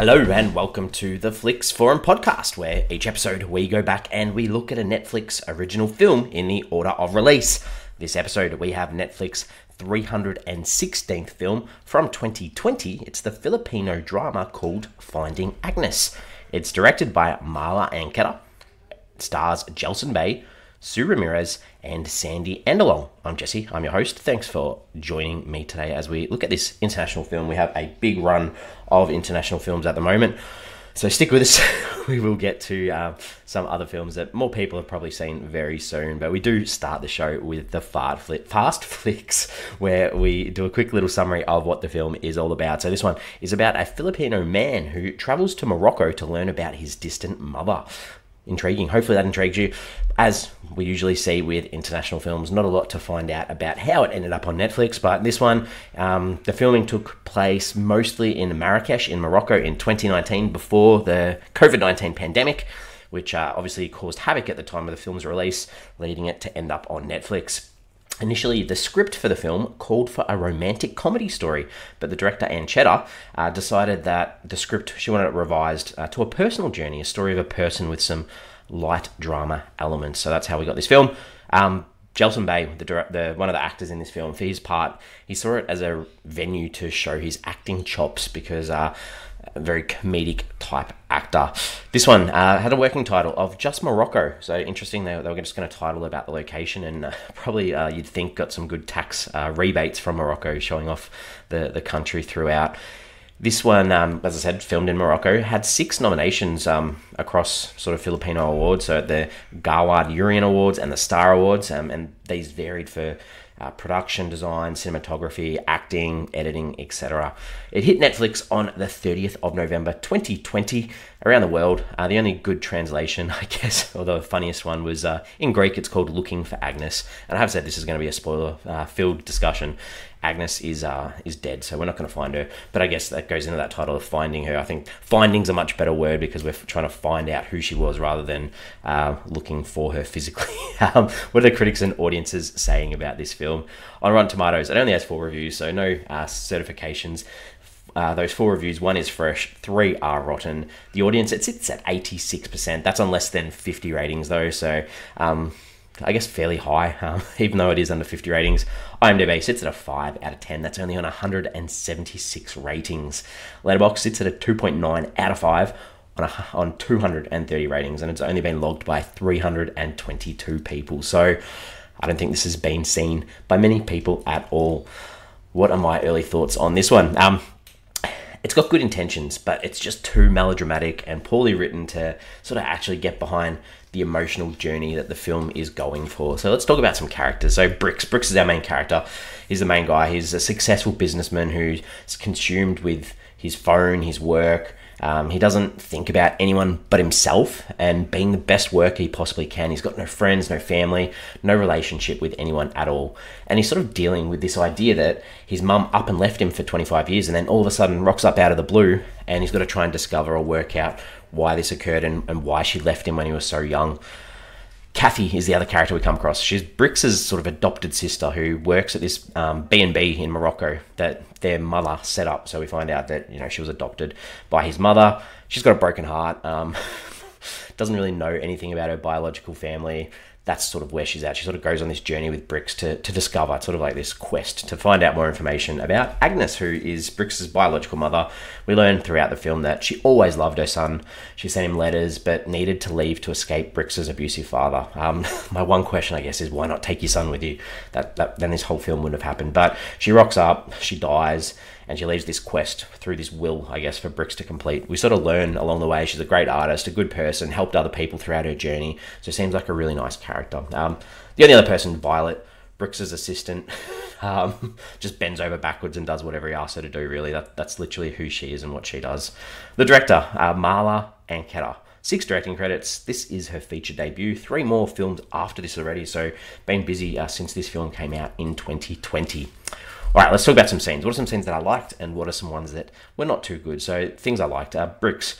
Hello and welcome to the Flix Forum podcast, where each episode we go back and we look at a Netflix original film in the order of release. This episode we have Netflix 316th film from 2020. It's the Filipino drama called Finding Agnes. It's directed by Marla Ancheta. It stars Jelson Bay, Sue Ramirez, and Sandy Andolong. I'm Jesse, I'm your host. Thanks for joining me today as we look at this international film. We have a big run of international films at the moment, so stick with us. We will get to some other films that more people have probably seen very soon, but we do start the show with the Fast Flicks, where we do a quick little summary of what the film is all about. So this one is about a Filipino man who travels to Morocco to learn about his distant mother. Intriguing. Hopefully that intrigues you. As we usually see with international films, not a lot to find out about how it ended up on Netflix, but this one, the filming took place mostly in Marrakesh in Morocco in 2019 before the COVID-19 pandemic, which obviously caused havoc at the time of the film's release, leading it to end up on Netflix. Initially, the script for the film called for a romantic comedy story, but the director, Ancheta, decided that the script, she wanted it revised to a personal journey, a story of a person with some light drama elements. So that's how we got this film. Jelson Bay, one of the actors in this film, for his part, he saw it as a venue to show his acting chops because a very comedic type actor. This one had a working title of just Morocco. So interesting, they were just going to title about the location, and probably you'd think got some good tax rebates from Morocco, showing off the country throughout. This one, as I said, filmed in Morocco, had 6 nominations across sort of Filipino awards, so the Gawad Urian Awards and the Star Awards, and these varied for production design, cinematography, acting, editing, etc. It hit Netflix on the 30th of November 2020 around the world. The only good translation, I guess, or the funniest one, was in Greek. It's called Looking for Agnes, and I have said this is going to be a spoiler-filled discussion. Agnes is dead, so we're not going to find her, but I guess that goes into that title of Finding Her. I think finding's a much better word because we're trying to find out who she was rather than looking for her physically. What are the critics and audiences saying about this film? On Rotten Tomatoes, it only has 4 reviews, so no certifications. Those 4 reviews, 1 is fresh, 3 are rotten. The audience, it sits at 86%. That's on less than 50 ratings though, so I guess fairly high, even though it is under 50 ratings. IMDb sits at a 5 out of 10. That's only on 176 ratings. Letterboxd sits at a 2.9 out of 5 on 230 ratings, and it's only been logged by 322 people. So I don't think this has been seen by many people at all. What are my early thoughts on this one? It's got good intentions, but it's just too melodramatic and poorly written to sort of actually get behind the emotional journey that the film is going for. So let's talk about some characters. So Brix is our main character. He's the main guy. He's a successful businessman who's consumed with his phone, his work. He doesn't think about anyone but himself and being the best worker he possibly can. He's got no friends, no family, no relationship with anyone at all. And he's sort of dealing with this idea that his mum up and left him for 25 years and then all of a sudden rocks up out of the blue, and he's got to try and discover or work out why this occurred and why she left him when he was so young. Kathy is the other character we come across. She's Brix's sort of adopted sister who works at this B&B in Morocco that their mother set up. So we find out that, she was adopted by his mother. She's got a broken heart, doesn't really know anything about her biological family. That's sort of where she's at. She sort of goes on this journey with Brix to discover, it's sort of like this quest to find out more information about Agnes, who is Brix's biological mother. We learn throughout the film that she always loved her son. She sent him letters, but needed to leave to escape Brix's abusive father. My one question, I guess, is why not take your son with you? Then this whole film wouldn't have happened. But she rocks up, she dies, and she leaves this quest through this will, I guess, for Brix to complete. We sort of learn along the way she's a great artist, a good person, helped other people throughout her journey, so seems like a really nice character. The only other person, Violet, Brix's assistant, just bends over backwards and does whatever he asks her to do, really. That's literally who she is and what she does. The director, Marla Ancheta. 6 directing credits. This is her feature debut. 3 more films after this already, so been busy since this film came out in 2020. All right, let's talk about some scenes. What are some scenes that I liked, and what are some ones that were not too good? So things I liked. Brix.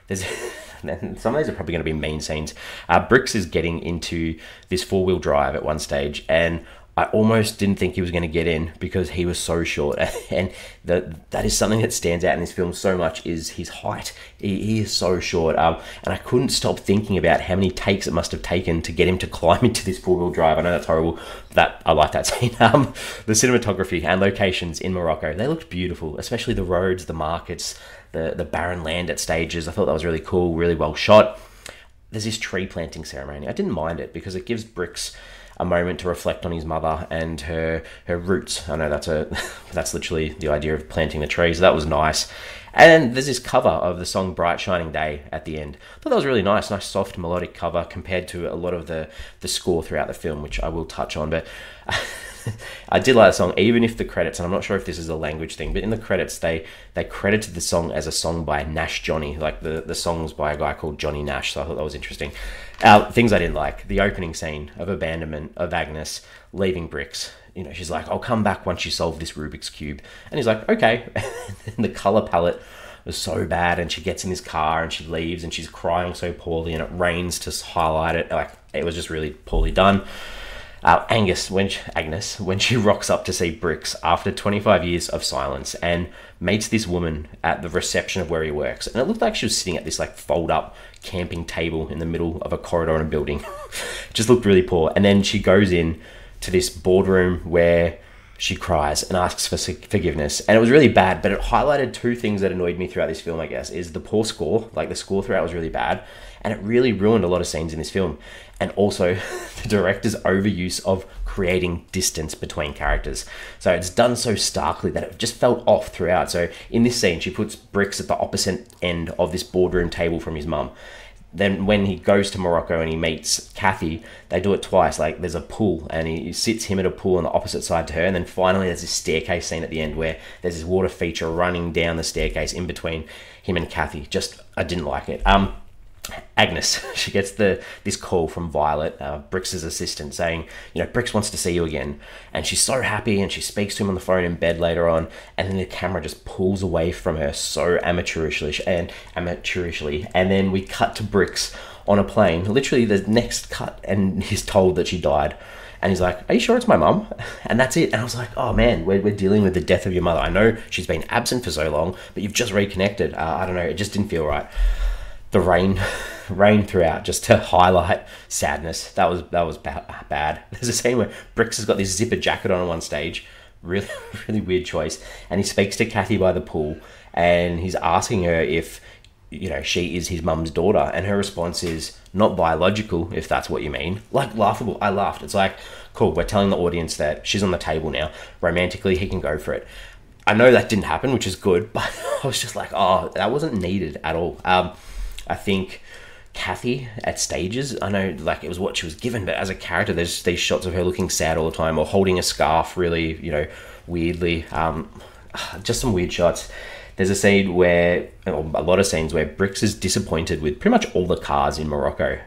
Some of these are probably going to be mean scenes. Brix is getting into this 4-wheel drive at one stage, and I almost didn't think he was going to get in because he was so short. And that is something that stands out in this film so much, is his height. He is so short. And I couldn't stop thinking about how many takes it must have taken to get him to climb into this four-wheel drive. I know that's horrible. I like that scene. The cinematography and locations in Morocco, they looked beautiful, especially the roads, the markets, the barren land at stages. I thought that was really cool, really well shot. There's this tree planting ceremony. I didn't mind it because it gives Brix a moment to reflect on his mother and her roots. I know that's literally the idea of planting the trees. That was nice. And there's this cover of the song Bright Shining Day at the end. I thought that was really nice soft melodic cover compared to a lot of the score throughout the film, which I will touch on. But I did like the song, even if the credits, and I'm not sure if this is a language thing, but in the credits they credited the song as a song by Nash Johnny, like the song's by a guy called Johnny Nash, so I thought that was interesting. Things I didn't like, the opening scene of abandonment of Agnes leaving Brix. You know, she's like, I'll come back once you solve this Rubik's Cube. And he's like, okay. And the colour palette was so bad, and she gets in this car and she leaves and she's crying so poorly, and it rains to highlight it. Like, it was just really poorly done. Agnes, when she rocks up to see Brix after 25 years of silence and meets this woman at the reception of where he works. And it looked like she was sitting at this like fold-up camping table in the middle of a corridor in a building. It just looked really poor. And then she goes in to this boardroom where she cries and asks for forgiveness. And it was really bad, but it highlighted two things that annoyed me throughout this film, I guess, is the poor score. Like, the score throughout was really bad, and it really ruined a lot of scenes in this film. And also the director's overuse of creating distance between characters. So it's done so starkly that it just felt off throughout. So in this scene, she puts Brix at the opposite end of this boardroom table from his mum. Then when he goes to Morocco and he meets Kathy, they do it twice. Like, there's a pool and he sits him at a pool on the opposite side to her. And then finally there's this staircase scene at the end where there's this water feature running down the staircase in between him and Kathy. I didn't like it. Agnes, she gets this call from Violet, Brix's assistant, saying, you know, Brix wants to see you again. And she's so happy, and she speaks to him on the phone in bed later on, and then the camera just pulls away from her so amateurishly. And then we cut to Brix on a plane, literally the next cut, and he's told that she died. And he's like, are you sure it's my mum? And that's it. And I was like, oh man, we're dealing with the death of your mother. I know she's been absent for so long, but you've just reconnected. I don't know, it just didn't feel right. The rain throughout, just to highlight sadness. That was bad. There's a scene where Brix has got this zipper jacket on one stage, really really weird choice, and he speaks to Kathy by the pool, and he's asking her if, you know, she is his mum's daughter, and her response is not biological, if that's what you mean. Like, laughable. I laughed. It's like, cool, we're telling the audience that she's on the table now. Romantically, he can go for it. I know that didn't happen, which is good, but I was just like, oh, that wasn't needed at all. I think Kathy at stages, I know like it was what she was given, but as a character, there's these shots of her looking sad all the time or holding a scarf really, you know, weirdly. Just some weird shots. There's a scene where, or a lot of scenes where Brix is disappointed with pretty much all the cars in Morocco.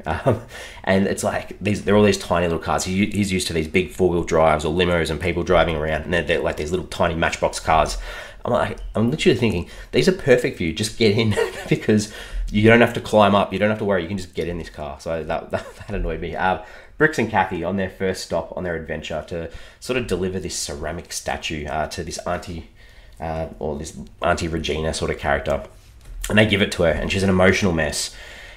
And it's like, they're all these tiny little cars. He's used to these big four-wheel drives or limos and people driving around, and they're like these little tiny matchbox cars. I'm literally thinking, these are perfect for you. Just get in because you don't have to climb up. You don't have to worry. You can just get in this car. So that annoyed me. Brix and Kathy on their first stop on their adventure to sort of deliver this ceramic statue to this auntie, or this Auntie Regina sort of character. And they give it to her, and she's an emotional mess.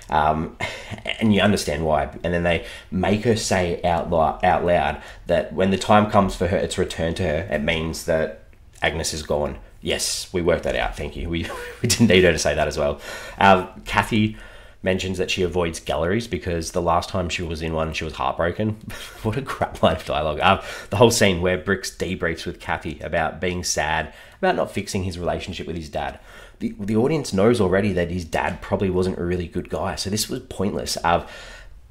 And you understand why. And then they make her say out loud that when the time comes for her, it's returned to her, it means that Agnes is gone. Yes, we worked that out, thank you. We didn't need her to say that as well. Kathy mentions that she avoids galleries because the last time she was in one, she was heartbroken. What a crap line of dialogue. The whole scene where Brix debriefs with Kathy about being sad, about not fixing his relationship with his dad. The audience knows already that his dad probably wasn't a really good guy, so this was pointless.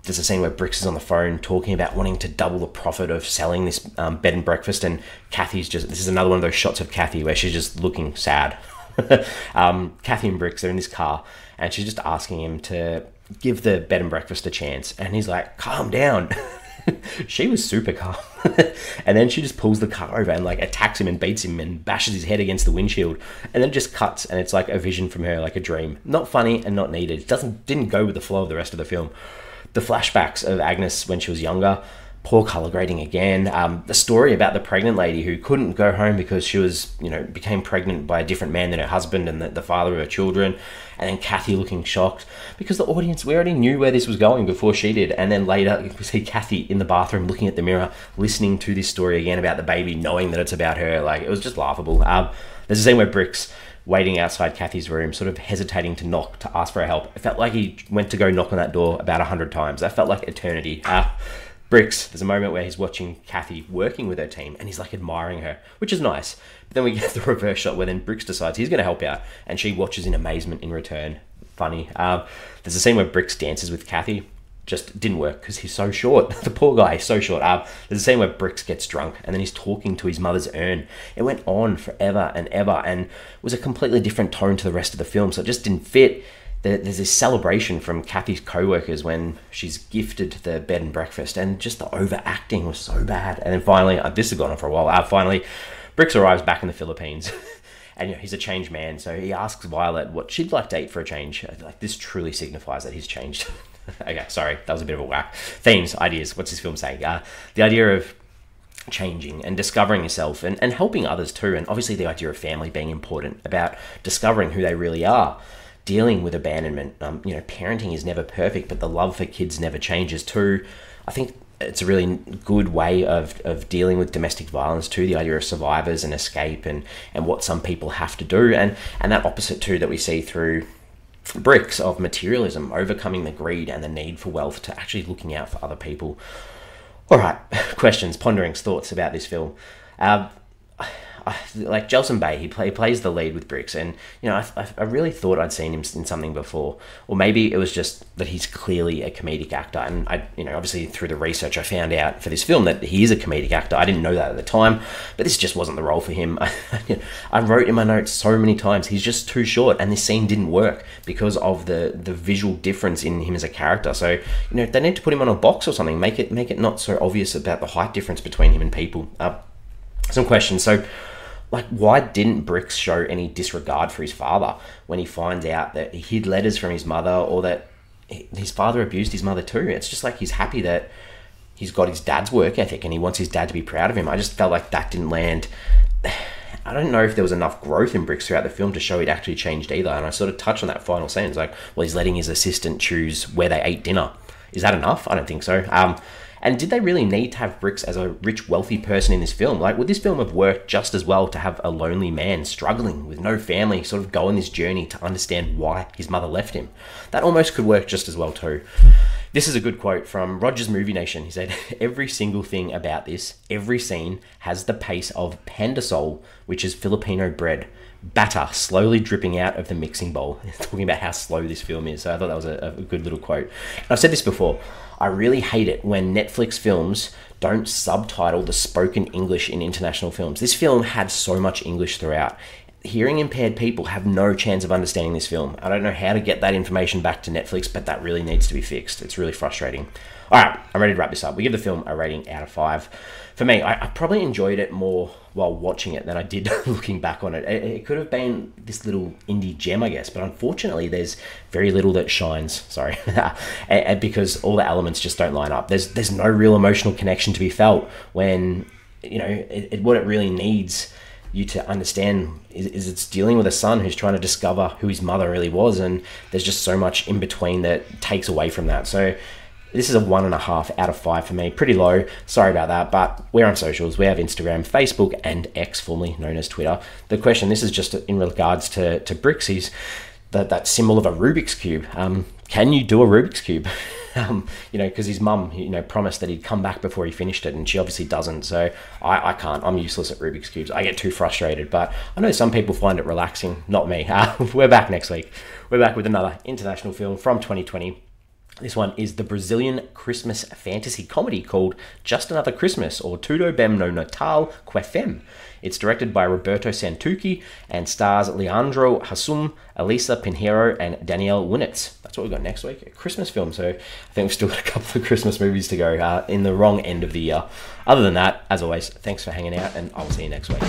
There's a scene where Brix is on the phone talking about wanting to double the profit of selling this bed and breakfast, and Kathy's just, this is another one of those shots of Kathy where she's just looking sad. Kathy and Brix are in this car, and she's just asking him to give the bed and breakfast a chance, and he's like, calm down. She was super calm. And then she just pulls the car over and like attacks him and beats him and bashes his head against the windshield, and then just cuts, and it's like a vision from her, like a dream. Not funny and not needed. It didn't go with the flow of the rest of the film. The flashbacks of Agnes when she was younger, Poor colour grading again. The story about the pregnant lady who couldn't go home because she was, became pregnant by a different man than her husband and the father of her children. And then Kathy looking shocked because the audience, we already knew where this was going before she did. And then later we see Kathy in the bathroom looking at the mirror, listening to this story again about the baby, knowing that it's about her. Like, it was just laughable. There's a scene where Brick's waiting outside Kathy's room, sort of hesitating to knock, to ask for her help. It felt like he went to go knock on that door about 100 times. That felt like eternity. Bricks, there's a moment where he's watching Kathy working with her team and he's like admiring her, which is nice. But then we get the reverse shot where then Bricks decides he's going to help out and she watches in amazement in return. Funny. There's a scene where Bricks dances with Kathy. Just didn't work because he's so short. The poor guy is so short. There's a scene where Bricks gets drunk and then he's talking to his mother's urn. It went on forever and ever and was a completely different tone to the rest of the film, so it just didn't fit. There's this celebration from Kathy's co-workers when she's gifted the bed and breakfast, and just the overacting was so bad. And then finally, this has gone on for a while, finally, Bricks arrives back in the Philippines. And he's a changed man, so he asks Violet what she'd like to eat for a change. Like, this truly signifies that he's changed. Okay, sorry, that was a bit of a whack. Themes, ideas, what's this film saying? The idea of changing and discovering yourself and helping others too, and obviously the idea of family being important, about discovering who they really are. Dealing with abandonment, parenting is never perfect, but the love for kids never changes too. I think it's a really good way of dealing with domestic violence too, the idea of survivors and escape and what some people have to do, and that opposite too that we see through Bricks of materialism, overcoming the greed and the need for wealth to actually looking out for other people. All right, questions, ponderings, thoughts about this film. Like Jelson Bay, he plays the lead with Bricks, and I really thought I'd seen him in something before, or maybe it was just that he's clearly a comedic actor. And I, obviously through the research, I found out for this film that he is a comedic actor. I didn't know that at the time, but this just wasn't the role for him. I wrote in my notes so many times, he's just too short, and this scene didn't work because of the visual difference in him as a character. So they need to put him on a box or something, make it not so obvious about the height difference between him and people. Some questions. So, why didn't Bricks show any disregard for his father when he finds out that he hid letters from his mother, or that his father abused his mother too? It's just like he's happy that he's got his dad's work ethic and he wants his dad to be proud of him. I just felt like that didn't land. I don't know if there was enough growth in Bricks throughout the film to show he'd actually changed either. And I sort of touched on that final scene. It's like, well, he's letting his assistant choose where they ate dinner. Is that enough? I don't think so. And did they really need to have Bricks as a rich, wealthy person in this film? Would this film have worked just as well to have a lonely man struggling with no family sort of go on this journey to understand why his mother left him? That almost could work just as well too. This is a good quote from Roger's Movie Nation. He said, "Every single thing about this, every scene, has the pace of pandesal, which is Filipino bread. Batter slowly dripping out of the mixing bowl." Talking about how slow this film is. So I thought that was a good little quote. And I've said this before. I really hate it when Netflix films don't subtitle the spoken English in international films. This film had so much English throughout. Hearing impaired people have no chance of understanding this film. I don't know how to get that information back to Netflix, but that really needs to be fixed. It's really frustrating. All right, I'm ready to wrap this up. We give the film a rating out of 5. For me, I probably enjoyed it more while watching it than I did looking back on it. It could have been this little indie gem, I guess, but unfortunately there's very little that shines, sorry, because all the elements just don't line up. There's no real emotional connection to be felt when, what it really needs you to understand is it's dealing with a son who's trying to discover who his mother really was, and there's just so much in between that takes away from that. So this is a 1.5 out of 5 for me. Pretty low. Sorry about that, but we're on socials. We have Instagram, Facebook, and X, formerly known as Twitter. The question, this is just in regards to Bricks, is that symbol of a Rubik's Cube. Can you do a Rubik's Cube? Because his mum, promised that he'd come back before he finished it, and she obviously doesn't. So I can't. I'm useless at Rubik's Cubes. I get too frustrated, but I know some people find it relaxing. Not me. We're back next week. We're back with another international film from 2020. This one is the Brazilian Christmas fantasy comedy called Just Another Christmas, or Tudo Bem no Natal que Fem. It's directed by Roberto Santucci and stars Leandro Hassum, Elisa Pinheiro, and Danielle Winitz. That's what we've got next week, a Christmas film. So I think we've still got a couple of Christmas movies to go in the wrong end of the year. Other than that, as always, thanks for hanging out, and I'll see you next week.